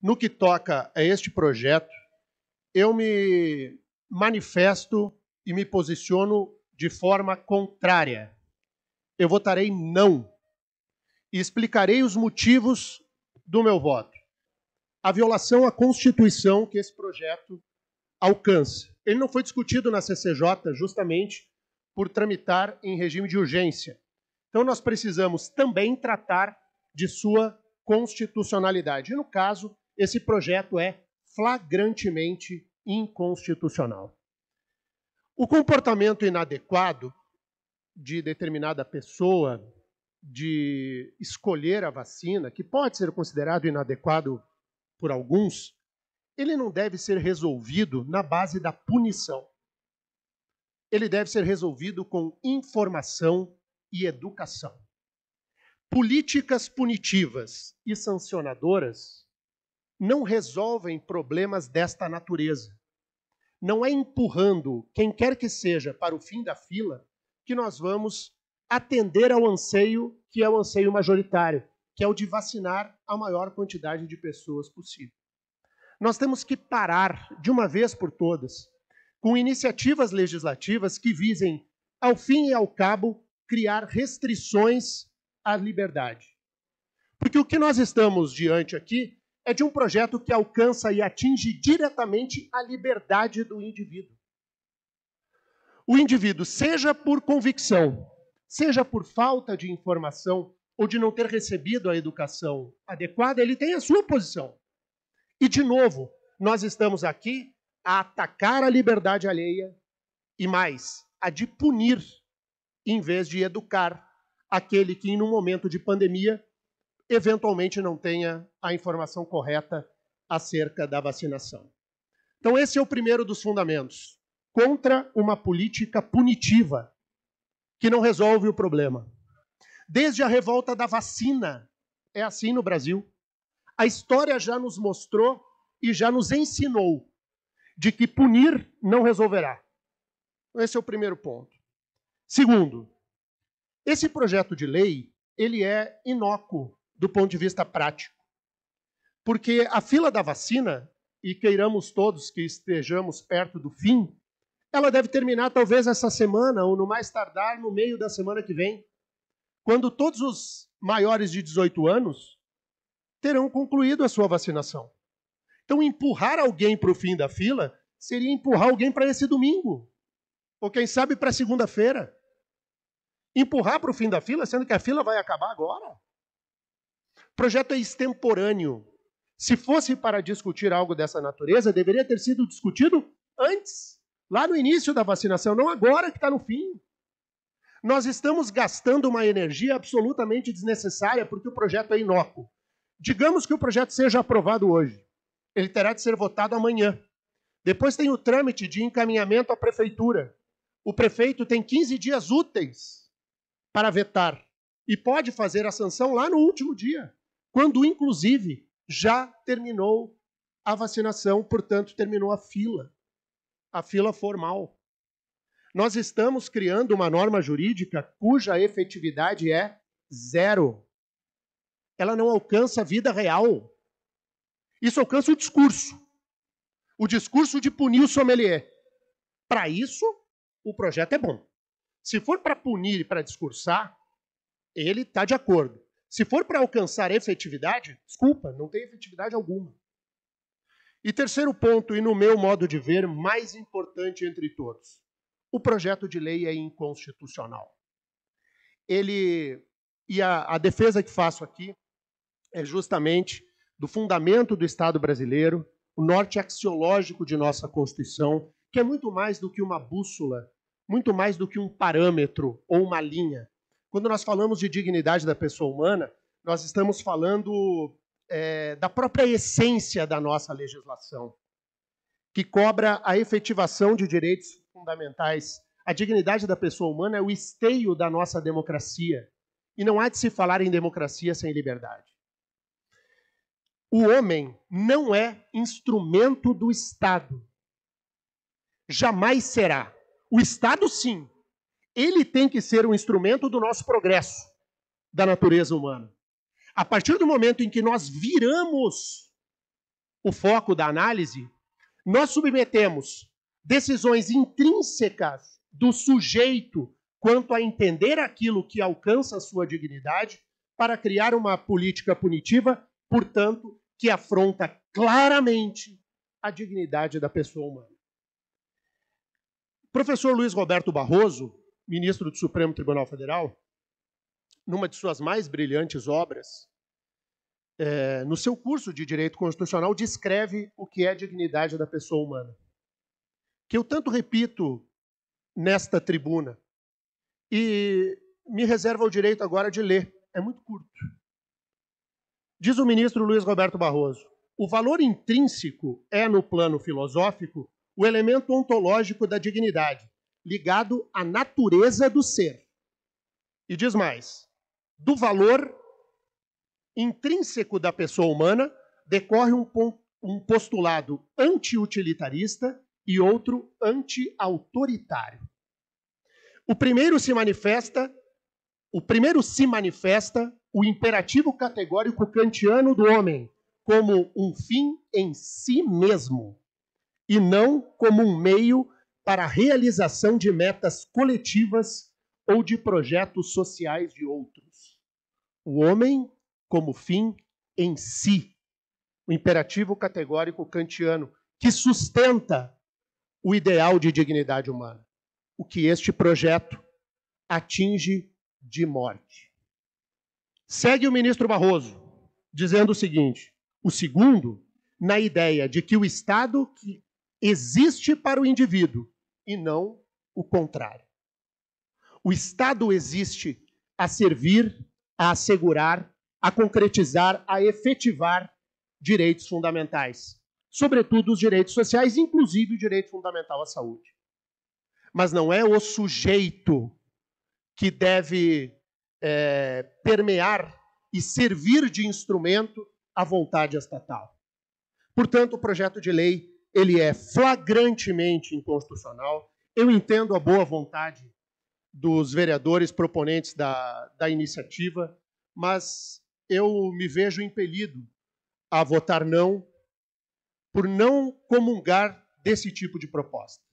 No que toca a este projeto, eu me manifesto e me posiciono de forma contrária. Eu votarei não e explicarei os motivos do meu voto. A violação à Constituição que esse projeto alcança. Ele não foi discutido na CCJ justamente por tramitar em regime de urgência. Então nós precisamos também tratar de sua constitucionalidade. E no caso, esse projeto é flagrantemente inconstitucional. O comportamento inadequado de determinada pessoa de escolher a vacina, que pode ser considerado inadequado por alguns, ele não deve ser resolvido na base da punição. Ele deve ser resolvido com informação e educação. Políticas punitivas e sancionadoras não resolvem problemas desta natureza. Não é empurrando quem quer que seja para o fim da fila que nós vamos atender ao anseio que é o anseio majoritário, que é o de vacinar a maior quantidade de pessoas possível. Nós temos que parar, de uma vez por todas, com iniciativas legislativas que visem, ao fim e ao cabo, criar restrições à liberdade. Porque o que nós estamos diante aqui é de um projeto que alcança e atinge diretamente a liberdade do indivíduo. O indivíduo, seja por convicção, seja por falta de informação ou de não ter recebido a educação adequada, ele tem a sua posição. E, de novo, nós estamos aqui a atacar a liberdade alheia e mais, a de punir, em vez de educar aquele que, em um momento de pandemia, eventualmente não tenha a informação correta acerca da vacinação. Então, esse é o primeiro dos fundamentos. Contra uma política punitiva que não resolve o problema. Desde a revolta da vacina, é assim no Brasil. A história já nos mostrou e já nos ensinou de que punir não resolverá. Esse é o primeiro ponto. Segundo, esse projeto de lei, ele é inócuo do ponto de vista prático. Porque a fila da vacina, e queiramos todos que estejamos perto do fim, ela deve terminar talvez essa semana, ou no mais tardar, no meio da semana que vem, quando todos os maiores de 18 anos terão concluído a sua vacinação. Então, empurrar alguém para o fim da fila seria empurrar alguém para esse domingo, ou quem sabe para segunda-feira. Empurrar para o fim da fila, sendo que a fila vai acabar agora. O projeto é extemporâneo. Se fosse para discutir algo dessa natureza, deveria ter sido discutido antes, lá no início da vacinação, não agora que está no fim. Nós estamos gastando uma energia absolutamente desnecessária porque o projeto é inócuo. Digamos que o projeto seja aprovado hoje. Ele terá de ser votado amanhã. Depois tem o trâmite de encaminhamento à prefeitura. O prefeito tem 15 dias úteis para vetar e pode fazer a sanção lá no último dia, quando, inclusive, já terminou a vacinação, portanto, terminou a fila formal. Nós estamos criando uma norma jurídica cuja efetividade é zero. Ela não alcança a vida real. Isso alcança o discurso. O discurso de punir o sommelier. Para isso, o projeto é bom. Se for para punir e para discursar, ele está de acordo. Se for para alcançar efetividade, desculpa, não tem efetividade alguma. E terceiro ponto, e no meu modo de ver, mais importante entre todos. O projeto de lei é inconstitucional. A defesa que faço aqui é justamente do fundamento do Estado brasileiro, o norte axiológico de nossa Constituição, que é muito mais do que uma bússola, muito mais do que um parâmetro ou uma linha. Quando nós falamos de dignidade da pessoa humana, nós estamos falando da própria essência da nossa legislação, que cobra a efetivação de direitos fundamentais. A dignidade da pessoa humana é o esteio da nossa democracia. E não há de se falar em democracia sem liberdade. O homem não é instrumento do Estado. Jamais será. O Estado, sim. Ele tem que ser um instrumento do nosso progresso, da natureza humana. A partir do momento em que nós viramos o foco da análise, nós submetemos decisões intrínsecas do sujeito quanto a entender aquilo que alcança a sua dignidade para criar uma política punitiva, portanto, que afronta claramente a dignidade da pessoa humana. O professor Luiz Roberto Barroso, ministro do Supremo Tribunal Federal, numa de suas mais brilhantes obras, no seu curso de Direito Constitucional, descreve o que é a dignidade da pessoa humana, que eu tanto repito nesta tribuna, e me reservo o direito agora de ler. É muito curto. Diz o ministro Luiz Roberto Barroso: o valor intrínseco é, no plano filosófico, o elemento ontológico da dignidade, ligado à natureza do ser. E diz mais: do valor intrínseco da pessoa humana decorre um postulado anti-utilitarista e outro anti-autoritário. O primeiro se manifesta o imperativo categórico kantiano do homem como um fim em si mesmo e não como um meio para a realização de metas coletivas ou de projetos sociais de outros. O homem como fim em si. O imperativo categórico kantiano que sustenta o ideal de dignidade humana. O que este projeto atinge de morte. Segue o ministro Barroso, dizendo o seguinte: o segundo, na ideia de que o Estado existe para o indivíduo e não o contrário. O Estado existe a servir, a assegurar, a concretizar, a efetivar direitos fundamentais, sobretudo os direitos sociais, inclusive o direito fundamental à saúde. Mas não é o sujeito que deve permear e servir de instrumento à vontade estatal. Portanto, o projeto de lei ele é flagrantemente inconstitucional. Eu entendo a boa vontade dos vereadores proponentes da iniciativa, mas eu me vejo impelido a votar não, por não comungar desse tipo de proposta.